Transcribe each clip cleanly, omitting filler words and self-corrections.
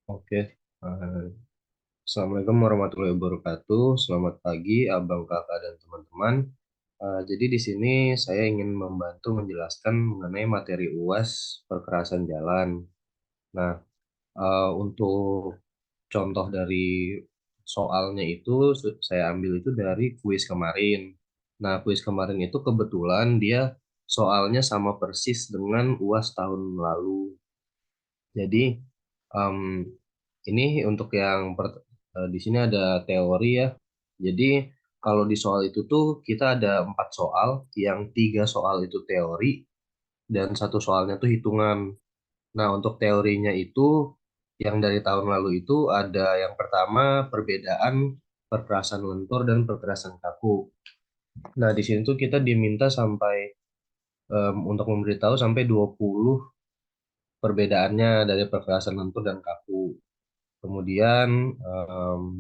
Oke, eh, Assalamualaikum warahmatullahi wabarakatuh. Selamat pagi, abang, kakak, dan teman-teman. Jadi di sini saya ingin membantu menjelaskan mengenai materi UAS perkerasan jalan. Nah, untuk contoh dari soalnya itu saya ambil itu dari kuis kemarin. Nah, kuis kemarin itu kebetulan dia soalnya sama persis dengan UAS tahun lalu. Jadi em, ini untuk di sini ada teori ya. Jadi kalau di soal itu tuh kita ada 4 soal, yang 3 soal itu teori dan 1 soalnya tuh hitungan. Nah, untuk teorinya itu yang dari tahun lalu itu ada yang pertama perbedaan perkerasan lentur dan perkerasan kaku. Nah, di sini tuh kita diminta sampai untuk memberitahu sampai 20 perbedaannya dari perkerasan lentur dan kaku. Kemudian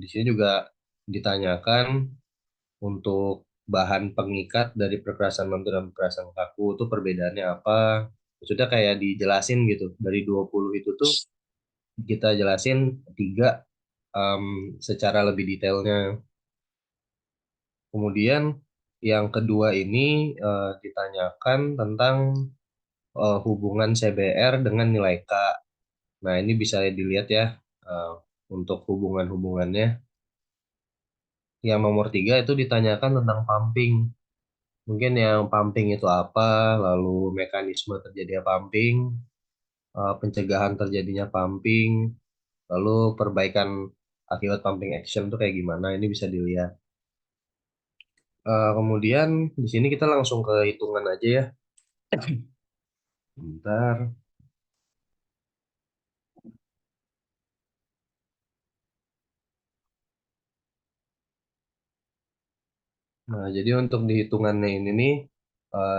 di sini juga ditanyakan untuk bahan pengikat dari perkerasan lentur dan perkerasan kaku itu perbedaannya apa. Sudah kayak dijelasin gitu. Dari 20 itu tuh kita jelasin 3 secara lebih detailnya. Kemudian yang kedua ini ditanyakan tentang hubungan CBR dengan nilai K. Nah, ini bisa dilihat ya eh, untuk hubungan-hubungannya. Yang nomor 3 itu ditanyakan tentang pumping. Mungkin yang pumping itu apa, lalu mekanisme terjadinya pumping, pencegahan terjadinya pumping, lalu perbaikan akibat pumping action itu kayak gimana, ini bisa dilihat. Kemudian di sini kita langsung ke hitungan aja ya. Bentar. Nah, jadi untuk di hitungannya ini nih,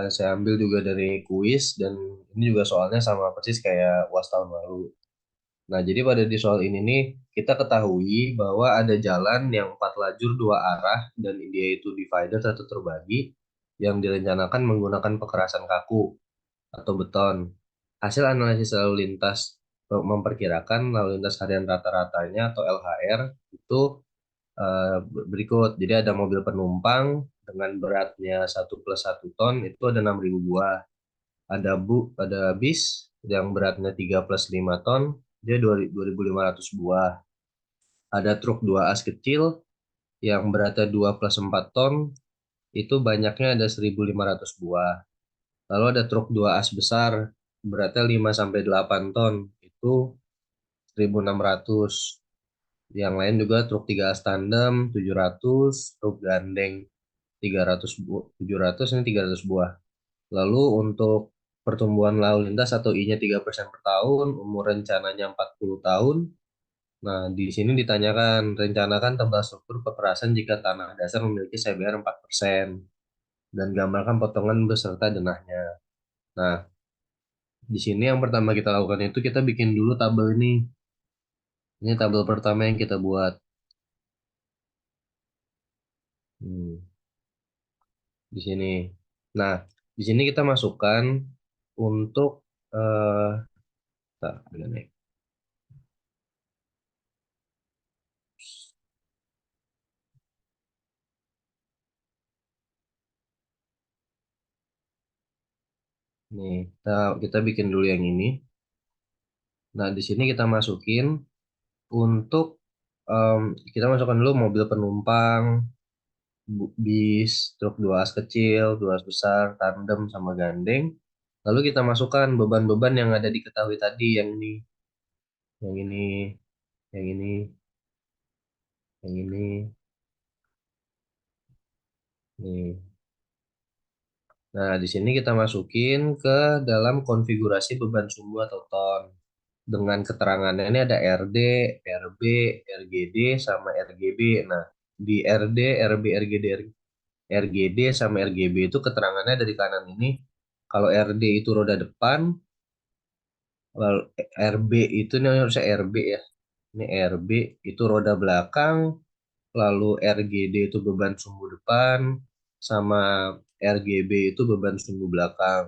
saya ambil juga dari kuis dan ini juga soalnya sama persis kayak UAS tahun lalu. Nah, jadi pada di soal ini nih, kita ketahui bahwa ada jalan yang 4 lajur 2 arah dan dia itu divided atau terbagi yang direncanakan menggunakan pekerasan kaku atau beton. Hasil analisis lalu lintas memperkirakan lalu lintas harian rata-ratanya atau LHR itu berikut. Jadi ada mobil penumpang dengan beratnya 1 + 1 ton itu ada 6.000 buah. Ada bis yang beratnya 3 + 5 ton, dia 2.500 buah. Ada truk 2 as kecil yang beratnya 2 + 4 ton, itu banyaknya ada 1.500 buah. Lalu ada truk 2 as besar, beratnya 5 sampai 8 ton, itu 1.600. Yang lain juga truk 3 as tandem 700, truk gandeng 700, ini 300 buah. Lalu untuk pertumbuhan lalu lintas atau I-nya 3% per tahun, umur rencananya 40 tahun. Nah, di sini ditanyakan, rencanakan tebal struktur kekerasan jika tanah dasar memiliki CBR 4% dan gambarkan potongan beserta denahnya. Nah, di sini yang pertama kita lakukan itu kita bikin dulu tabel ini. Ini tabel pertama yang kita buat. Hmm, di sini. Nah, di sini kita masukkan untuk tak, benar nih. Nih, kita bikin dulu yang ini. Nah, di sini kita masukin untuk em, kita masukkan dulu mobil penumpang, bis, truk 2 as kecil, 2 as besar, tandem sama gandeng. Lalu kita masukkan beban-beban yang ada diketahui tadi, yang ini, yang ini, yang ini, nih. Nah, di sini kita masukin ke dalam konfigurasi beban sumbu atau ton. Dengan keterangannya ini ada RD, RB, RGD, sama RGB. Nah, di RD, RB, RGD, RGD sama RGB itu keterangannya dari kanan ini. Kalau RD itu roda depan, lalu RB itu ini harusnya RB ya. Ini RB itu roda belakang, lalu RGD itu beban sumbu depan, sama RGB itu beban sumbu belakang.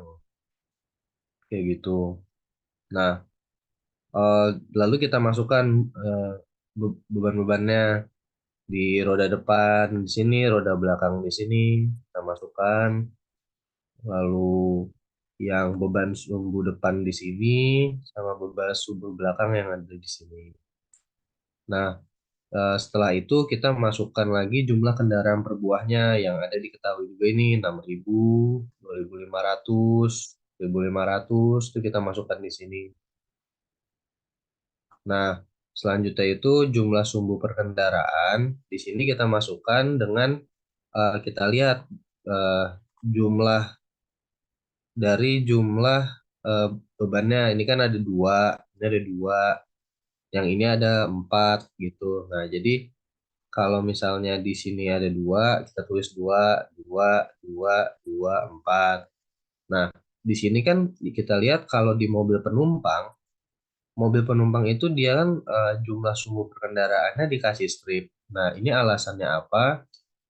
Kayak gitu. Nah, Eh, Lalu kita masukkan eh, beban-bebannya di roda depan di sini, roda belakang di sini, kita masukkan. Lalu yang beban sumbu depan di sini sama beban sumbu belakang yang ada di sini. Nah, setelah itu kita masukkan lagi jumlah kendaraan per buahnya yang ada diketahui juga ini 6.000, 2.500, 1.500 itu kita masukkan di sini. Nah, selanjutnya itu jumlah sumbu perkendaraan di sini kita masukkan dengan kita lihat eh, jumlah dari jumlah eh, bebannya. Ini kan ada dua, ini ada dua, yang ini ada empat gitu. Nah, jadi kalau misalnya di sini ada dua, kita tulis dua, dua, dua, dua, empat. Nah, di sini kan kita lihat kalau di mobil penumpang itu dia kan jumlah sumbu kendaraannya dikasih strip. Nah, ini alasannya apa?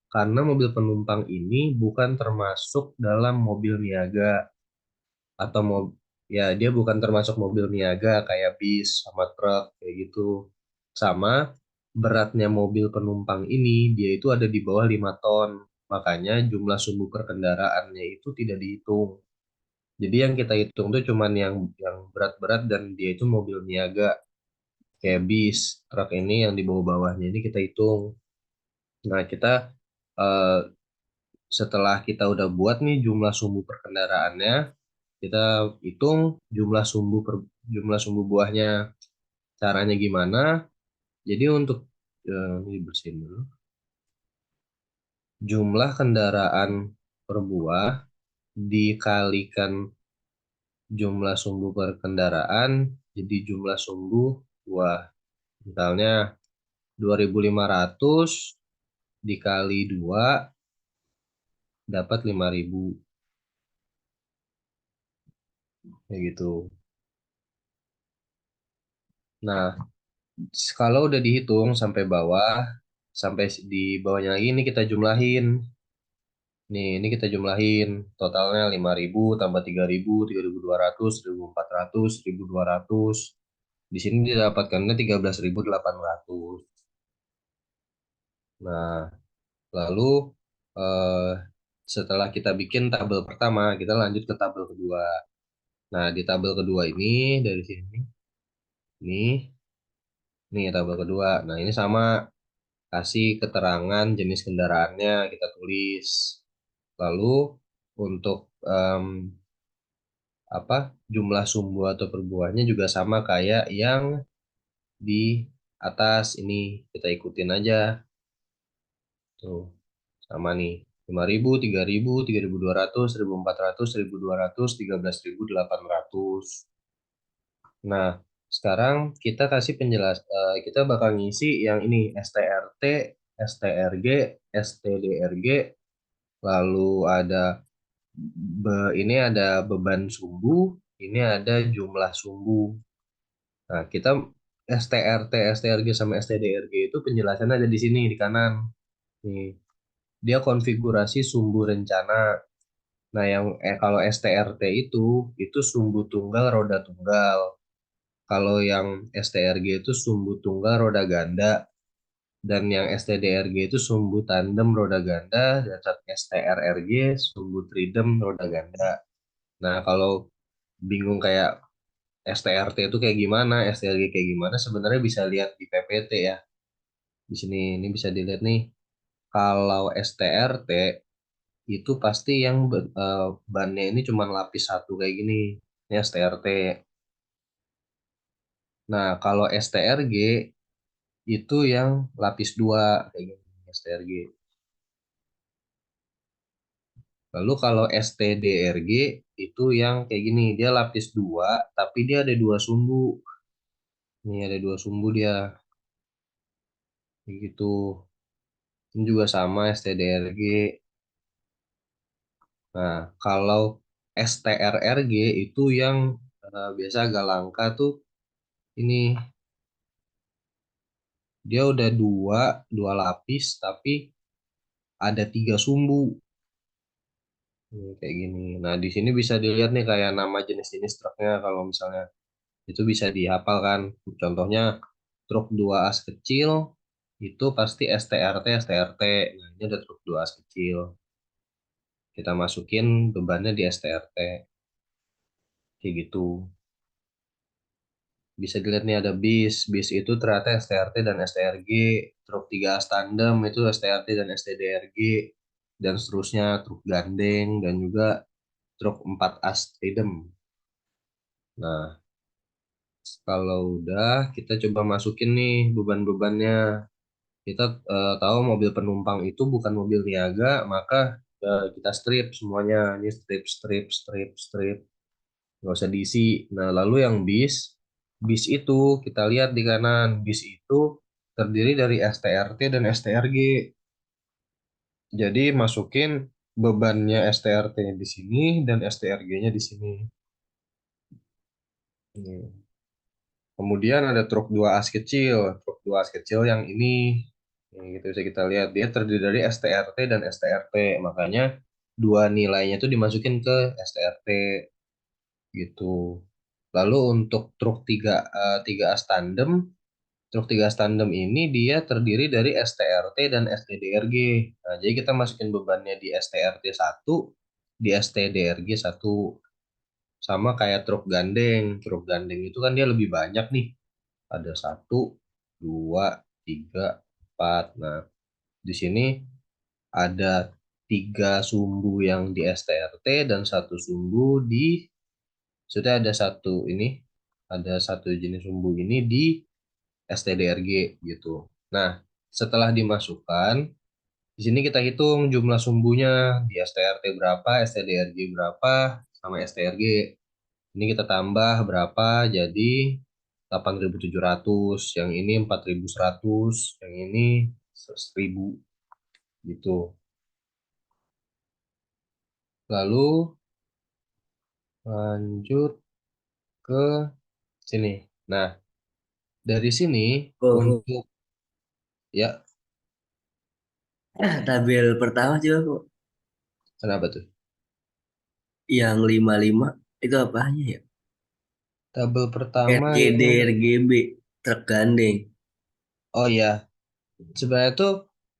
Karena mobil penumpang ini bukan termasuk dalam mobil niaga atau ya dia bukan termasuk mobil niaga kayak bis sama truk kayak gitu. Sama beratnya mobil penumpang ini dia itu ada di bawah 5 ton. Makanya jumlah sumbu perkendaraannya itu tidak dihitung. Jadi yang kita hitung tuh cuman yang berat-berat dan dia itu mobil niaga kayak bis, truk ini yang di bawah-bawahnya ini kita hitung. Nah, kita eh, setelah kita udah buat nih jumlah sumbu perkendaraannya, kita hitung jumlah sumbu buahnya. Caranya gimana? Jadi untuk ini bersihin dulu. Jumlah kendaraan per buah dikalikan jumlah sumbu per kendaraan jadi jumlah sumbu buah. Misalnya 2.500 dikali 2 dapat 5.000 kayak gitu. Nah, kalau udah dihitung sampai bawah, sampai di bawahnya lagi ini kita jumlahin. Nih, ini kita jumlahin totalnya 5.000 tambah 3.000, 3.200, 1.400, 1.200. Di sini didapatkannya 13.800. Nah, lalu eh, setelah kita bikin tabel pertama, kita lanjut ke tabel kedua. Nah, di tabel kedua ini dari sini, nih, nih tabel kedua. Nah, ini sama kasih keterangan jenis kendaraannya kita tulis. Lalu untuk apa jumlah sumbu atau perbuahannya juga sama kayak yang di atas ini kita ikutin aja tuh sama nih 5.000, 3.000, 3.200, 1.400, 1.200, 13.800. Nah, sekarang kita kasih kita bakal ngisi yang ini STRT, STRG, STDRG, lalu ada ini ada beban sumbu, ini ada jumlah sumbu. Nah, kita STRT, STRG sama STDRG itu penjelasannya ada di sini di kanan. Nih, dia konfigurasi sumbu rencana. Nah, kalau STRT itu sumbu tunggal roda tunggal. Kalau yang STRG itu sumbu tunggal roda ganda dan yang STDRG itu sumbu tandem roda ganda dan STRRG sumbu tridem roda ganda. Nah, kalau bingung kayak STRT itu kayak gimana, STRG kayak gimana, sebenarnya bisa lihat di PPT ya. Di sini ini bisa dilihat nih. Kalau STRT itu pasti yang bannya ini cuma lapis satu kayak gini. Ini STRT. Nah, kalau STRG itu yang lapis dua kayak gini STRG. Lalu kalau STDRG itu yang kayak gini, dia lapis dua, tapi dia ada dua sumbu. Ini ada dua sumbu dia, kayak gitu. Ini juga sama STDRG. Nah, kalau STRRG itu yang biasa agak langka tuh ini dia udah dua lapis tapi ada tiga sumbu. Kayak gini. Nah, di sini bisa dilihat nih kayak nama jenis-jenis truknya kalau misalnya Itu bisa dihafal kan. Contohnya truk 2 as kecil itu pasti STRT STRT. Nah, ini ada truk 2 as kecil. Kita masukin bebannya di STRT kayak gitu. Bisa dilihat nih ada bis. Bis itu ternyata STRT dan STRG. Truk 3 as tandem itu STRT dan STDRG. Dan seterusnya truk gandeng dan juga truk 4 as tandem. Nah, kalau udah kita coba masukin nih beban-bebannya. Kita tahu mobil penumpang itu bukan mobil niaga, maka kita strip semuanya. Ini strip, strip, strip, strip. Nggak usah diisi. Nah, lalu yang bis, bis itu kita lihat di kanan. Bis itu terdiri dari STRT dan STRG. Jadi masukin bebannya STRT-nya di sini dan STRG-nya di sini. Ini. Kemudian ada truk 2 as kecil. Truk 2 as kecil yang ini. Yang gitu bisa kita lihat. Dia terdiri dari STRT dan STRT. Makanya dua nilainya itu dimasukin ke STRT gitu. Lalu untuk truk 3 as tandem. Truk 3 as tandem ini dia terdiri dari STRT dan STDRG. Nah, jadi kita masukin bebannya di STRT satu, di STDRG satu. Sama kayak truk gandeng. Truk gandeng itu kan dia lebih banyak nih. Ada satu, dua, tiga, empat. Nah, di sini ada tiga sumbu yang di STRT dan satu sumbu di, sudah ada satu ini, ada satu jenis sumbu ini di STDRG gitu. Nah, setelah dimasukkan, di sini kita hitung jumlah sumbunya di STRT berapa, STDRG berapa, sama STRG. Ini kita tambah berapa jadi 8.700, yang ini 4.100, yang ini 1.000 gitu. Lalu lanjut ke sini. Nah, dari sini Oh, untuk ya, tabel pertama juga kok. kenapa tuh? Yang 55 itu apanya ya? Tabel pertama RGD, ini, RGB, truk gandeng. oh ya, sebenarnya tuh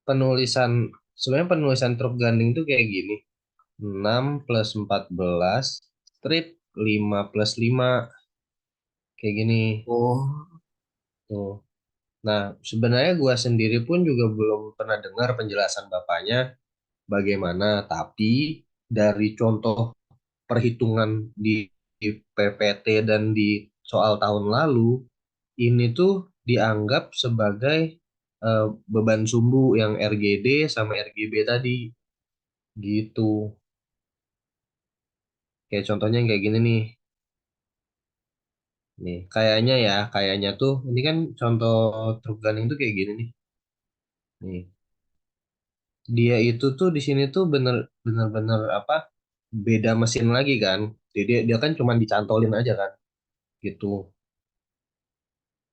penulisan sebenarnya penulisan truk gandeng tuh kayak gini. 6 plus 14 strip 5 plus 5 kayak gini Oh, tuh. Nah, sebenarnya gua sendiri pun juga belum pernah dengar penjelasan bapaknya bagaimana, tapi dari contoh perhitungan di PPT dan di soal tahun lalu, ini tuh dianggap sebagai beban sumbu yang RGD sama RGB tadi gitu. Kayak contohnya yang kayak gini nih. Nih, kayaknya tuh ini kan contoh truk gunning tuh kayak gini nih. Nih, dia itu tuh di sini tuh bener-bener apa? Beda mesin lagi kan. Jadi dia kan cuma dicantolin aja kan gitu.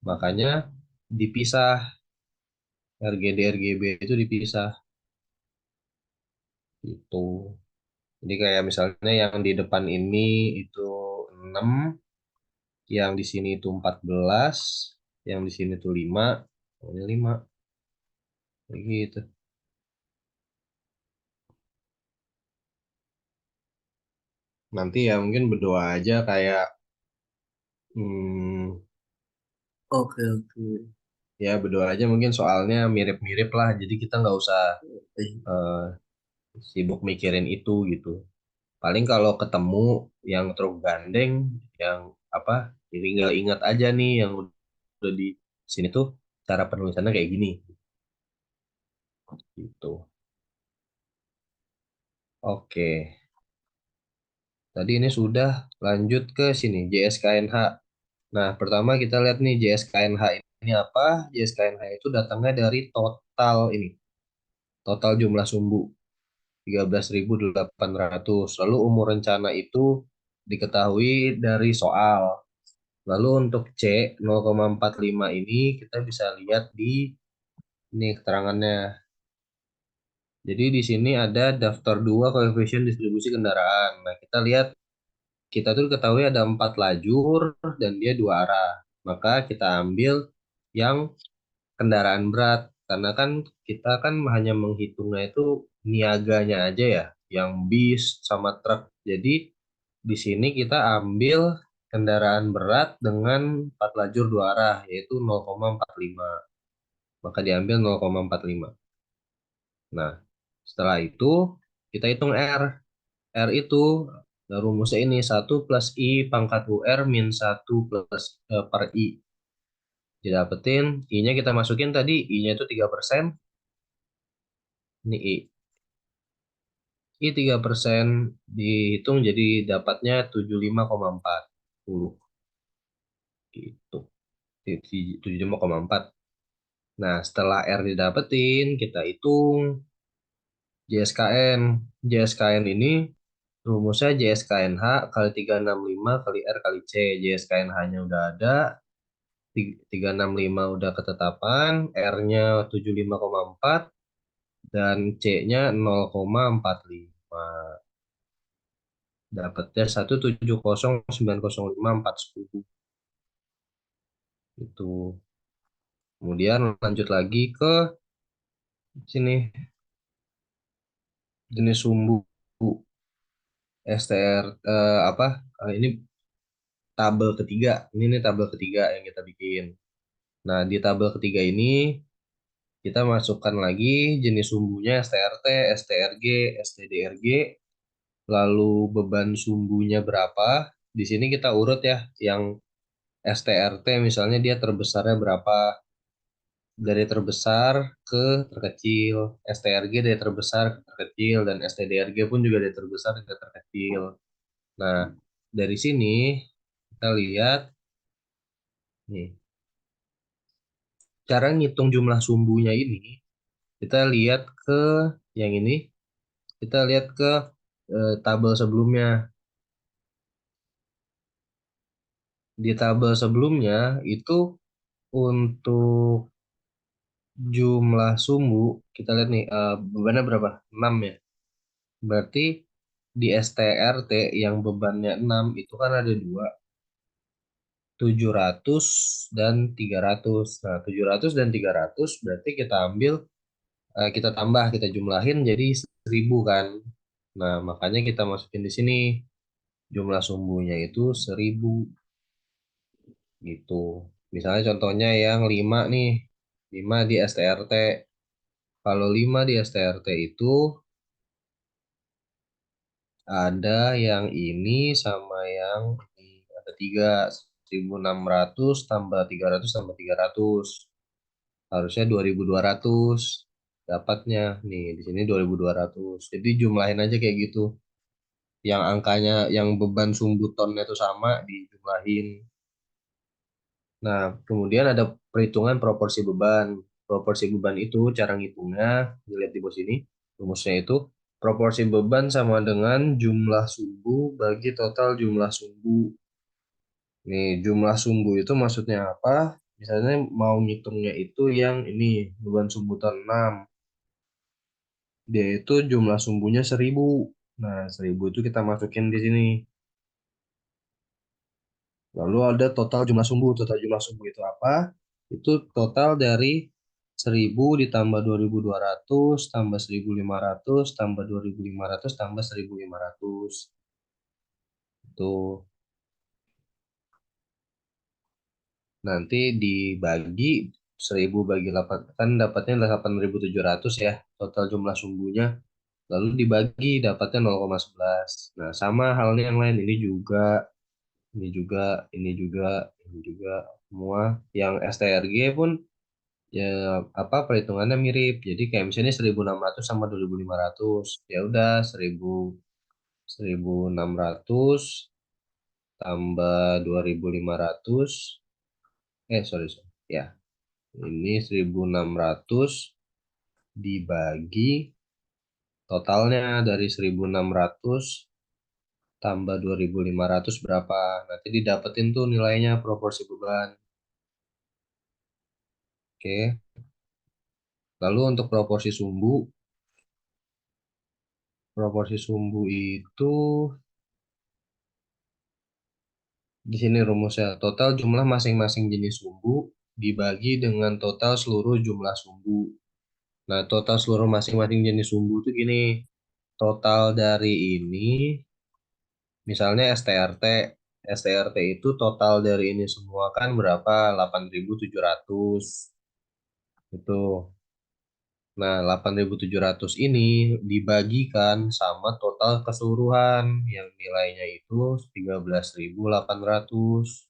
Makanya dipisah RGD RGB itu dipisah gitu. Jadi kayak misalnya yang di depan ini itu 6, yang di sini itu 14, yang di sini tuh 5, ini 5 kayak gitu. Nanti ya mungkin berdoa aja kayak hmm, oke oke. ya berdoa aja mungkin soalnya mirip-mirip lah. Jadi kita nggak usah eh, sibuk mikirin itu gitu. Paling kalau ketemu yang truk gandeng yang apa, ya tinggal ingat aja nih yang udah di sini tuh cara penulisannya kayak gini gitu. Oke, tadi ini sudah lanjut ke sini JSKNH. Nah, pertama kita lihat nih JSKNH ini apa? JSKNH itu datangnya dari total ini, total jumlah sumbu 13.800. Lalu umur rencana itu diketahui dari soal. Lalu untuk C 0,45 ini kita bisa lihat di ini keterangannya. Jadi di sini ada daftar 2 koefisien distribusi kendaraan. Nah, kita lihat kita tuh ketahui ada 4 lajur dan dia 2 arah. Maka kita ambil yang kendaraan berat karena kan kita kan hanya menghitungnya itu niaganya aja ya, yang bis sama truk. Jadi di sini kita ambil kendaraan berat dengan 4 lajur 2 arah yaitu 0,45. Maka diambil 0,45. Nah, setelah itu kita hitung R. R itu rumusnya ini 1 plus I pangkat UR min 1 plus per I. Didapetin, I-nya kita masukin tadi, I-nya itu 3%. Ini I. I 3% dihitung jadi dapatnya 75,40 gitu. 75,4. Nah, setelah R didapetin, kita hitung JSKN. JSKN ini rumusnya JSKNH kali 365 kali R kali C. JSKNH-nya udah ada, 365 udah ketetapan, R-nya 75,4 dan C-nya 0,45. Dapatnya 170905410 itu. Kemudian lanjut lagi ke sini jenis sumbu STR apa? Ini tabel ketiga. Ini nih tabel ketiga yang kita bikin. Nah, di tabel ketiga ini kita masukkan lagi jenis sumbunya STRT, STRG, STDRG, lalu beban sumbunya berapa. Di sini kita urut ya, yang STRT misalnya dia terbesarnya berapa, dari terbesar ke terkecil, STRG dari terbesar ke terkecil, dan STDRG pun juga dari terbesar ke terkecil. Nah, dari sini kita lihat nih, cara ngitung jumlah sumbunya ini, kita lihat ke yang ini, kita lihat ke tabel sebelumnya. Di tabel sebelumnya itu untuk jumlah sumbu, kita lihat nih bebannya berapa? 6 ya. Berarti di STRT yang bebannya 6 itu kan ada dua, 700 dan 300. Nah, 700 dan 300 berarti kita ambil, kita tambah, kita jumlahin jadi 1000 kan. Nah, makanya kita masukin di sini jumlah sumbunya itu 1000 gitu. Misalnya contohnya yang 5 nih, 5 di STRT. Kalau 5 di STRT itu ada yang ini sama yang ini. Ada 3, 1600 tambah 300 tambah 300. Harusnya 2200 dapatnya. Nih, di sini 2200. Jadi jumlahin aja kayak gitu. Yang angkanya, yang beban sumbu tonnya itu sama, dijumlahin. Nah, kemudian ada perhitungan proporsi beban. Proporsi beban itu cara ngitungnya, dilihat di bawah sini. Rumusnya itu proporsi beban sama dengan jumlah sumbu bagi total jumlah sumbu. Nih, jumlah sumbu itu maksudnya apa? Misalnya mau ngitungnya itu yang ini, beban sumbu ton 6. Dia itu jumlah sumbunya 1000. Nah, 1000 itu kita masukin di sini. Lalu ada total jumlah sumbu. Total jumlah sumbu itu apa? Itu total dari 1000 ditambah 2200 tambah 1500 tambah 2500 tambah 1500. Itu nanti dibagi 1000 bagi 8 kan dapatnya 8700 ya total jumlah sumbunya. Lalu dibagi dapatnya 0,11. Nah, sama halnya yang lain, ini juga, ini juga, ini juga, ini juga, semua yang STRG pun ya apa perhitungannya mirip. Jadi kayak misalnya 1600 sama 2500. Ya udah 1600 tambah 2500, sorry, sorry. Ya, ini 1600 dibagi totalnya dari 1600 tambah 2500 berapa. Nanti didapetin tuh nilainya proporsi beban. Oke. Lalu untuk proporsi sumbu itu Di sini rumusnya, total jumlah masing-masing jenis sumbu dibagi dengan total seluruh jumlah sumbu. Nah, total seluruh masing-masing jenis sumbu itu gini, total dari ini, misalnya STRT, STRT itu total dari ini semua kan berapa? 8.700 itu. Nah, 8.700 ini dibagikan sama total keseluruhan yang nilainya itu 13.800.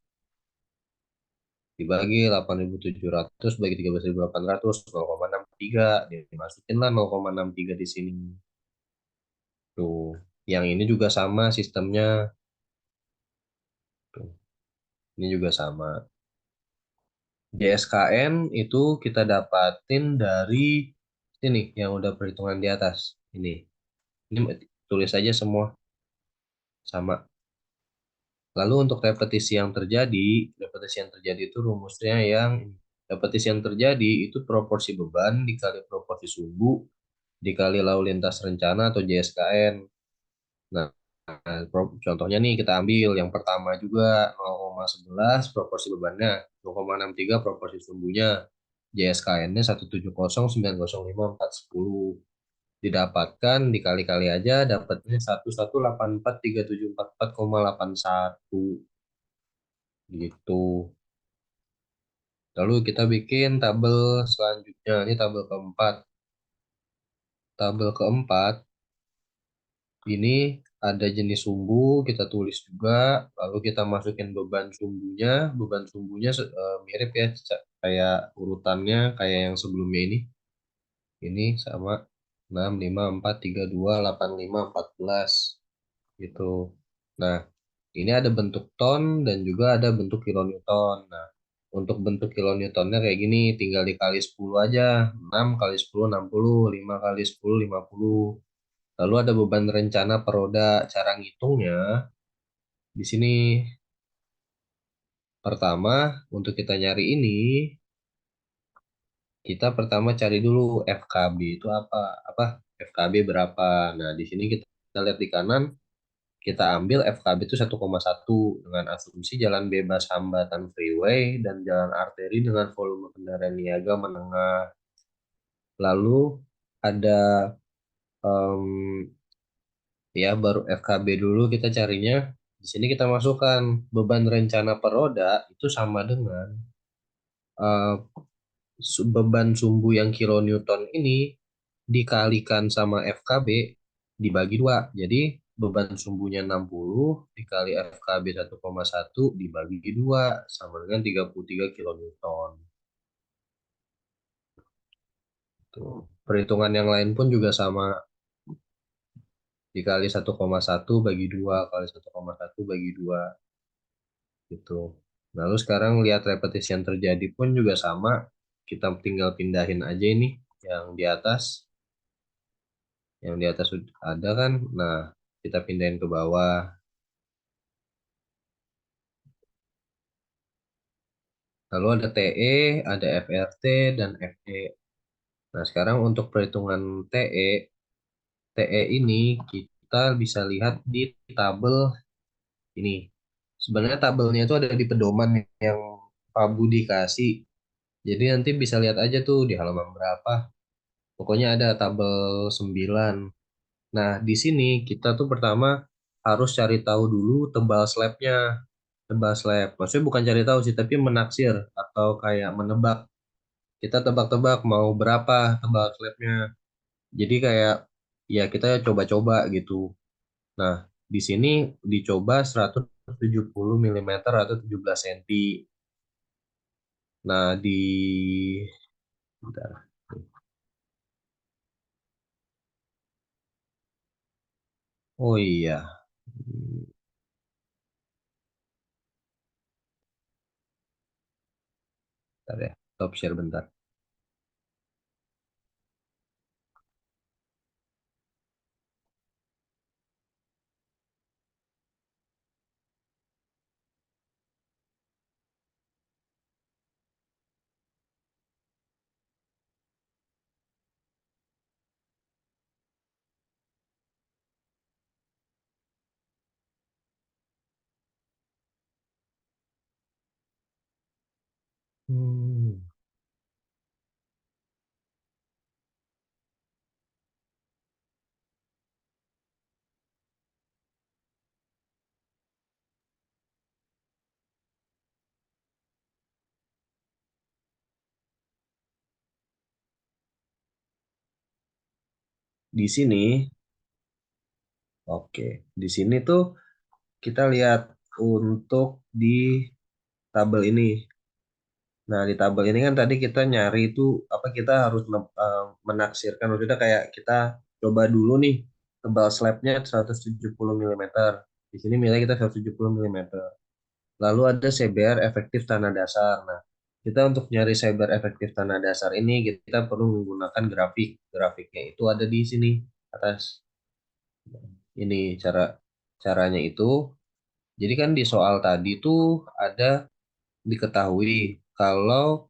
Dibagi 8.700 bagi 13.800, 0,63. Dimasukinlah 0,63 di sini. Tuh. Yang ini juga sama sistemnya. Tuh. Ini juga sama. JSKN itu kita dapatin dari sini yang udah perhitungan di atas. Ini tulis aja semua sama. Lalu untuk repetisi yang terjadi itu rumusnya yang repetisi yang terjadi itu proporsi beban dikali proporsi sumbu dikali lalu lintas rencana atau JSKN. Nah, contohnya nih kita ambil yang pertama juga 0,11 proporsi bebannya, 0,63 proporsi sumbunya, JSKN-nya 170905410. Didapatkan dikali-kali aja dapatnya 11843744,81 gitu. Lalu kita bikin tabel selanjutnya. Ini tabel keempat. Tabel keempat ini ada jenis sumbu, kita tulis juga. Lalu kita masukin beban sumbunya. Beban sumbunya mirip ya, kayak urutannya kayak yang sebelumnya ini. Ini sama 6, 5, 4, 3, 2, 8, 5, 14 gitu. Nah, ini ada bentuk ton dan juga ada bentuk kilonewton. Nah, untuk bentuk kilonewtonnya kayak gini, tinggal dikali 10 aja. 6 kali 10, 60. 5 kali 10, 50. Lalu ada beban rencana per roda. Cara ngitungnya, di sini pertama, untuk kita nyari ini, kita pertama cari dulu FKB itu apa? Apa? FKB berapa? Nah, di sini kita lihat di kanan, kita ambil FKB itu 1,1 dengan asumsi jalan bebas hambatan freeway dan jalan arteri dengan volume kendaraan niaga menengah. Lalu ada em, ya baru FKB dulu kita carinya. Di sini kita masukkan beban rencana per roda itu sama dengan eh, beban sumbu yang kilonewton ini dikalikan sama FKB dibagi dua. Jadi beban sumbunya 60 dikali FKB 1,1 dibagi dua sama dengan 33 kilonewton. Tuh. Perhitungan yang lain pun juga sama, dikali 1,1 bagi 2 kali 1,1 bagi 2 gitu. Lalu sekarang lihat repetisi yang terjadi pun juga sama. Kita tinggal pindahin aja ini yang di atas. Yang di atas sudah ada kan. Nah, kita pindahin ke bawah. Lalu ada TE, ada FRT, dan FE. Nah, sekarang untuk perhitungan TE, TE ini kita bisa lihat di tabel ini. Sebenarnya tabelnya itu ada di pedoman yang Pak Budi kasih. Jadi nanti bisa lihat aja tuh di halaman berapa. Pokoknya ada tabel 9. Nah, di sini kita tuh pertama harus cari tahu dulu tebal slabnya. Tebal slab. Maksudnya bukan cari tahu sih, tapi menaksir atau kayak menebak. Kita tebak-tebak mau berapa tebal slabnya. Jadi kayak ya kita coba-coba gitu. Nah, di sini dicoba 170 mm atau 17 cm. Nah, bentar. Oh iya. Bentar ya. Stop share bentar. Hmm. Di sini, oke, di sini tuh kita lihat untuk di tabel ini. Nah, di tabel ini kan tadi kita nyari itu apa kita harus menaksirkan maksudnya kayak kita coba dulu nih tebal slabnya 170 mm. Di sini nilai kita 170 mm. Lalu ada CBR efektif tanah dasar. Nah, kita untuk nyari CBR efektif tanah dasar ini kita perlu menggunakan grafik. Grafiknya itu ada di sini atas. Ini caranya itu. Jadi kan di soal tadi tuh ada diketahui kalau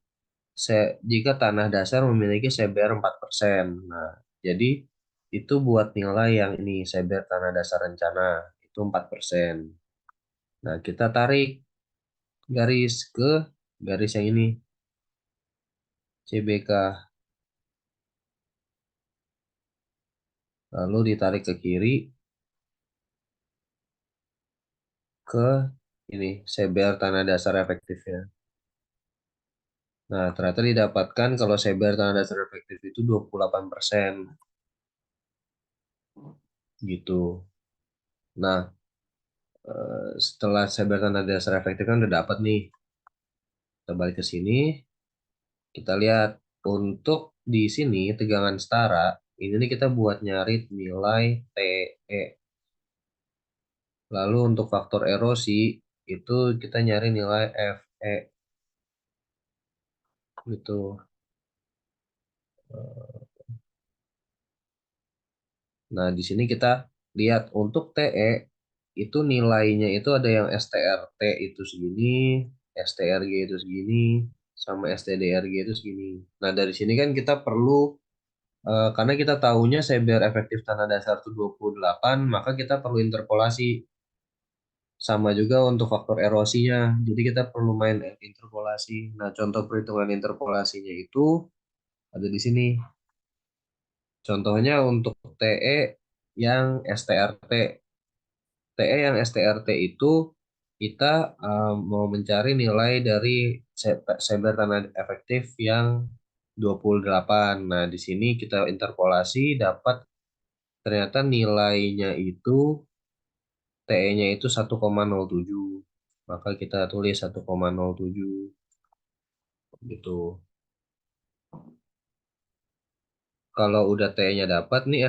jika tanah dasar memiliki CBR 4%. Nah, jadi itu buat nilai yang ini CBR tanah dasar rencana itu 4%. Nah, kita tarik garis ke garis yang ini CBK. Lalu ditarik ke kiri ke ini CBR tanah dasar efektifnya. Nah, ternyata didapatkan kalau CBR tanah dasar efektif itu 28% gitu. Nah, setelah CBR tanah dasar efektif kan udah dapat nih. Kita balik ke sini, kita lihat untuk di sini tegangan setara, ini nih kita buat nyari nilai TE. Lalu untuk faktor erosi itu kita nyari nilai FE gitu. Nah, di sini kita lihat untuk TE itu nilainya itu ada yang STRT itu segini, STRG itu segini, sama STDRG itu segini. Nah, dari sini kan kita perlu karena kita tahunya CBR efektif tanah dasar itu 28, maka kita perlu interpolasi. Sama juga untuk faktor erosinya. Jadi kita perlu main interpolasi. Nah, contoh perhitungan interpolasinya itu ada di sini. Contohnya untuk TE yang STRT. TE yang STRT itu kita mau mencari nilai dari CBR tanah efektif yang 28. Nah, di sini kita interpolasi dapat ternyata nilainya itu TE-nya itu 1,07. Maka kita tulis 1,07 gitu. Kalau udah TE-nya dapat nih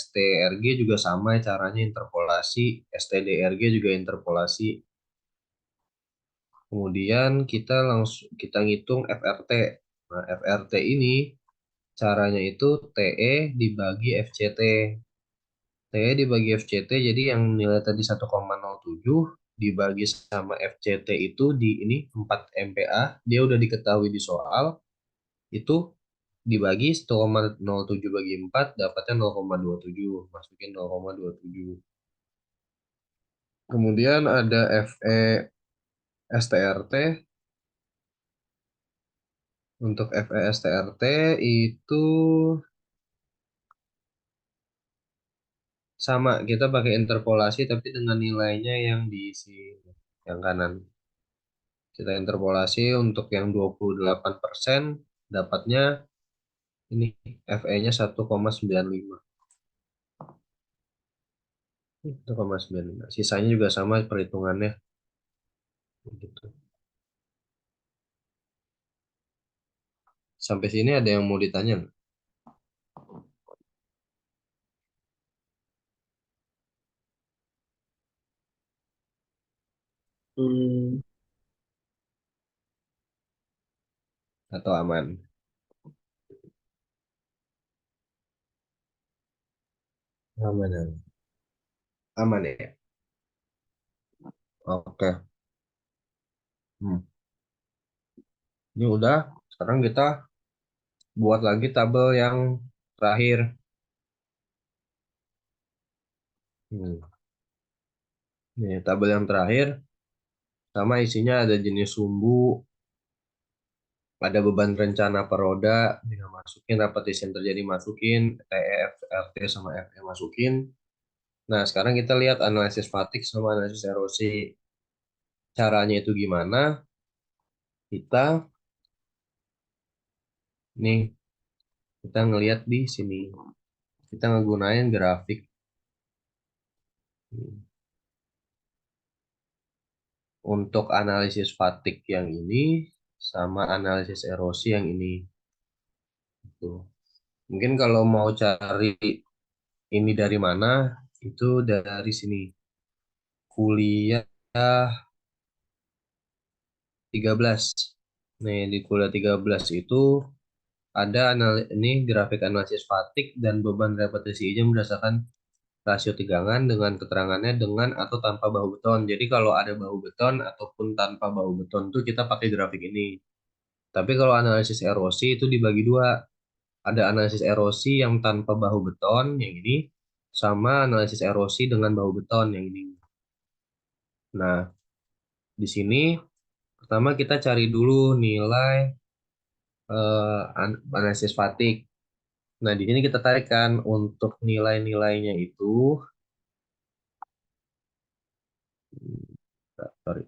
STRG juga sama caranya interpolasi, STDRG juga interpolasi. Kemudian kita ngitung FRT. Nah, FRT ini caranya itu TE dibagi FCT. TE dibagi FCT jadi yang nilai tadi 1,07 dibagi sama FCT itu di ini 4 MPa, dia udah diketahui di soal, itu dibagi 1,07 bagi 4 dapatnya 0,27, masukin 0,27. Kemudian ada FE STRT. Untuk FE STRT itu sama, kita pakai interpolasi tapi dengan nilainya yang diisi yang kanan. Kita interpolasi untuk yang 28% dapatnya ini FE-nya 1,95. 1,95. Sisanya juga sama perhitungannya gitu. Sampai sini ada yang mau ditanya nggak? Hmm, Atau aman? Aman, aman. Aman ya? Oke. Hmm. Ini udah. Sekarang kita buat lagi tabel yang terakhir. Hmm. Nih, tabel yang terakhir sama isinya ada jenis sumbu, ada beban rencana per roda, dengan masukin repetisi yang terjadi, masukin TEF, RT sama FE masukin. Nah, sekarang kita lihat analisis fatigue sama analisis erosi. Caranya itu gimana? Kita nih, kita ngelihat di sini. Kita ngegunain grafik untuk analisis fatigue yang ini sama analisis erosi yang ini. Tuh. Mungkin kalau mau cari ini dari mana, itu dari sini. Kuliah 13. Nih, di kuliah 13 itu ada ini grafik analisis fatigue dan beban repetisi jam berdasarkan rasio tegangan dengan keterangannya dengan atau tanpa bahu beton. Jadi kalau ada bahu beton ataupun tanpa bahu beton tuh kita pakai grafik ini. Tapi kalau analisis erosi itu dibagi dua. Ada analisis erosi yang tanpa bahu beton yang ini sama analisis erosi dengan bahu beton yang ini. Nah, di sini pertama kita cari dulu nilai analisis fatigue. Nah, di sini kita tarikan untuk nilai-nilainya itu, sorry.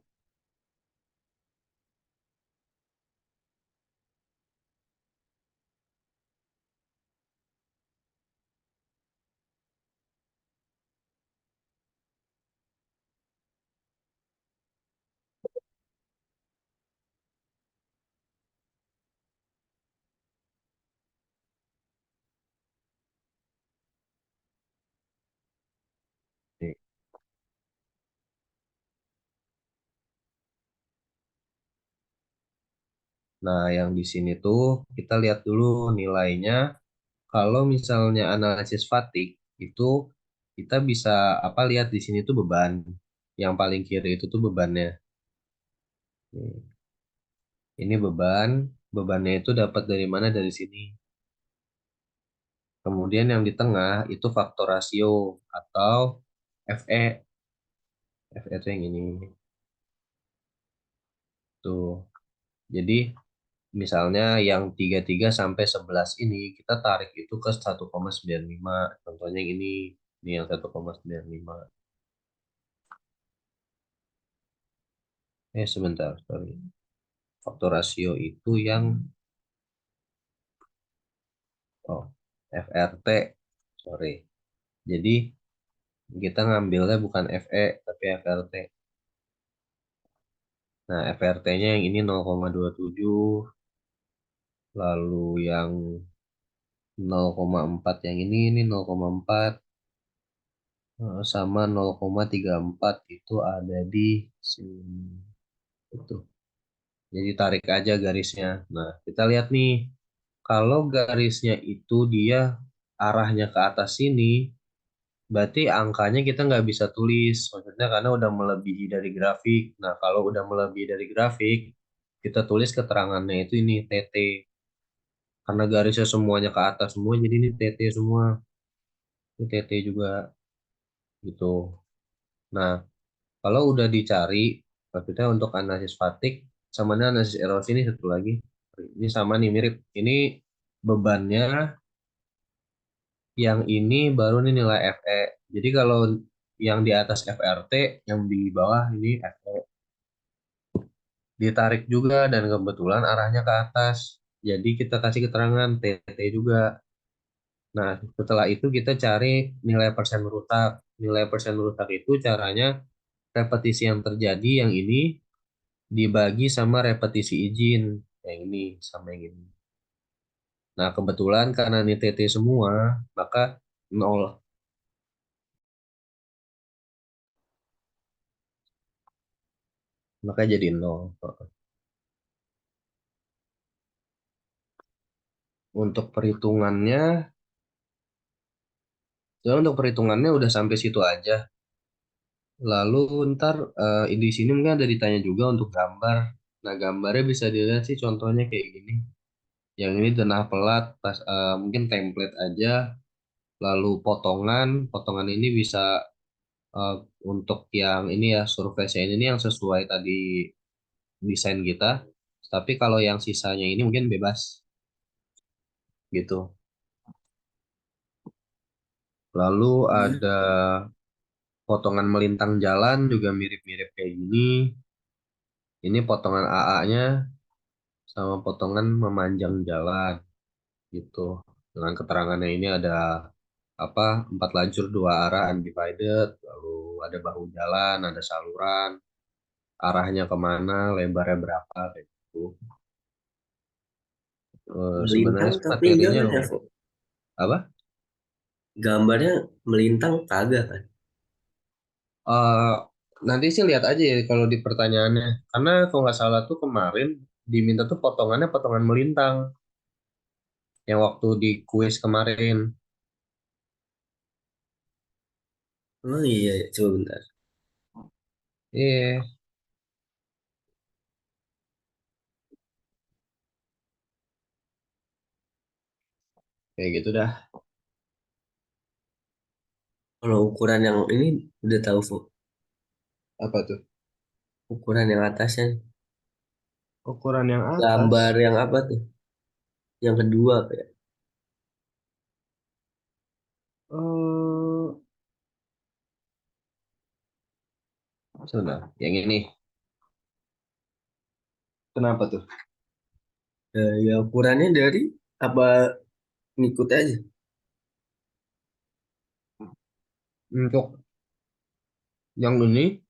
Nah, yang di sini tuh kita lihat dulu nilainya. Kalau misalnya analisis fatigue itu kita bisa apa lihat di sini tuh beban. Yang paling kiri itu tuh bebannya. Nih, ini beban, bebannya itu dapat dari mana? Dari sini. Kemudian yang di tengah itu faktor rasio atau FE. FE itu yang ini. Tuh. Jadi misalnya yang 33 sampai 11 ini kita tarik itu ke 1,95. Contohnya yang ini yang 1,95. Sebentar, sorry. Faktor rasio itu yang oh FRT, sorry. Jadi kita ngambilnya bukan FE tapi FRT. Nah, FRT-nya yang ini 0,27, lalu yang 0,4 yang ini 0,4, sama 0,34 itu ada di sini. Itu. Jadi tarik aja garisnya. Nah, kita lihat nih, kalau garisnya itu dia arahnya ke atas sini, berarti angkanya kita nggak bisa tulis. Maksudnya karena udah melebihi dari grafik. Nah, kalau udah melebihi dari grafik, kita tulis keterangannya itu ini TT. Karena garisnya semuanya ke atas semua, jadi ini TT semua. Ini TT juga gitu. Nah, kalau udah dicari, maksudnya untuk analisis fatigue, sama analisis erosi ini satu lagi. Ini sama nih mirip. Ini bebannya, yang ini baru nih nilai FE. Jadi kalau yang di atas FRT, yang di bawah ini FE. Ditarik juga dan kebetulan arahnya ke atas. Jadi kita kasih keterangan TT juga. Nah, setelah itu kita cari nilai persen rusak. Nilai persen rusak itu caranya repetisi yang terjadi yang ini dibagi sama repetisi izin yang ini sama yang ini. Nah, kebetulan karena ini TT semua, maka nol, maka jadi nol. Untuk perhitungannya, ya untuk perhitungannya udah sampai situ aja. Lalu ntar di sini mungkin ada ditanya juga untuk gambar. Nah, gambarnya bisa dilihat sih contohnya kayak gini. Yang ini denah pelat, pas mungkin template aja. Lalu potongan, potongan ini bisa eh, untuk yang ini ya surface ini yang sesuai tadi desain kita Tapi kalau yang sisanya ini mungkin bebas gitu. Lalu Hmm. ada potongan melintang jalan juga mirip-mirip kayak gini. Ini potongan AA-nya sama potongan memanjang jalan gitu. Dengan keterangannya ini ada apa, 4 lajur 2 arah undivided, lalu ada bahu jalan, ada saluran, arahnya kemana, lebarnya berapa kayak gitu. Melintang Sebenarnya sih tapi enggak materinya kan ya, lumayan. Fok? Apa? Gambarnya melintang kagak kan? Eh, Nanti sih lihat aja ya kalau di pertanyaannya. Karena kalau nggak salah tuh kemarin diminta tuh potongannya potongan melintang yang waktu di kuis kemarin. Oh iya, iya. Coba bentar. Iya, kayak gitu dah. Kalau ukuran yang ini udah tahu, Fok. Apa tuh? Ukuran yang atasnya. Ukuran yang atas. Gambar yang apa tuh? Yang kedua apa ya? Eh, Sudah, yang ini. Kenapa tuh? Ya ukurannya dari apa ngikut aja? Untuk yang ini,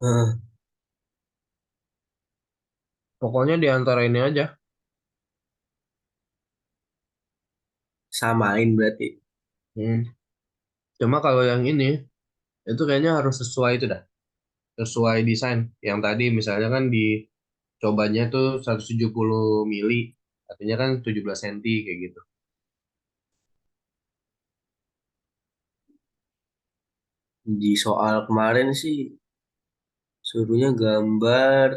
Hah, pokoknya di antara ini aja. samain berarti. Hmm. Cuma kalau yang ini, itu kayaknya harus sesuai itu dah. Sesuai desain. Yang tadi misalnya kan di cobanya tuh 170 mili. Artinya kan 17 senti kayak gitu. Di soal kemarin sih suruhnya gambar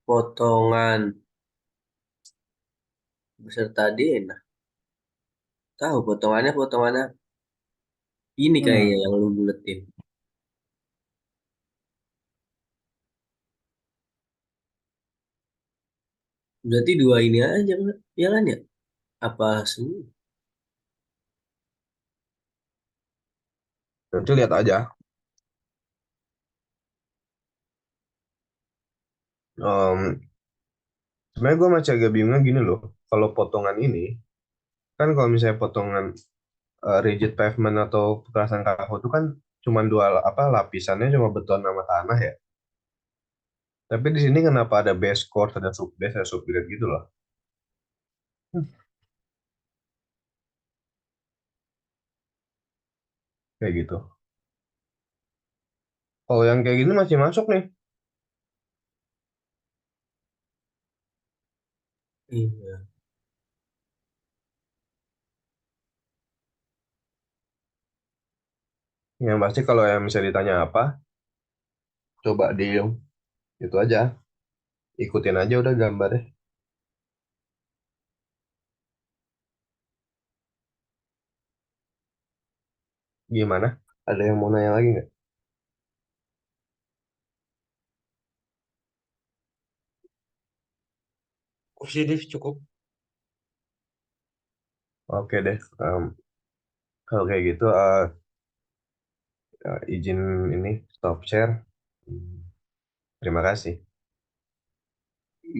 potongan beserta DNA. Tahu potongannya potongannya ini kayaknya Hmm. yang lu buletin. Berarti dua ini aja ya kan ya? Apa semua? Nanti lihat aja. Em, Sebenarnya gue masih agak bingungnya gini loh. Kalau potongan ini, kan kalau misalnya potongan rigid pavement atau kekerasan kaku itu kan cuma dua apa lapisannya cuma beton sama tanah ya. Tapi di sini kenapa ada base course, ada sub base, ada subgrade gitu loh. Hmm, Kayak gitu. Kalau yang kayak gini masih masuk nih. Iya. Yang pasti kalau yang bisa ditanya apa, coba di itu aja, ikutin aja udah gambarnya. Gimana? Ada yang mau nanya lagi nggak? Kursi deh cukup. Oke deh. Kalau kayak gitu izin ini stop share. Hmm, Terima kasih.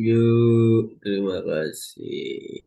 Yuk, terima kasih.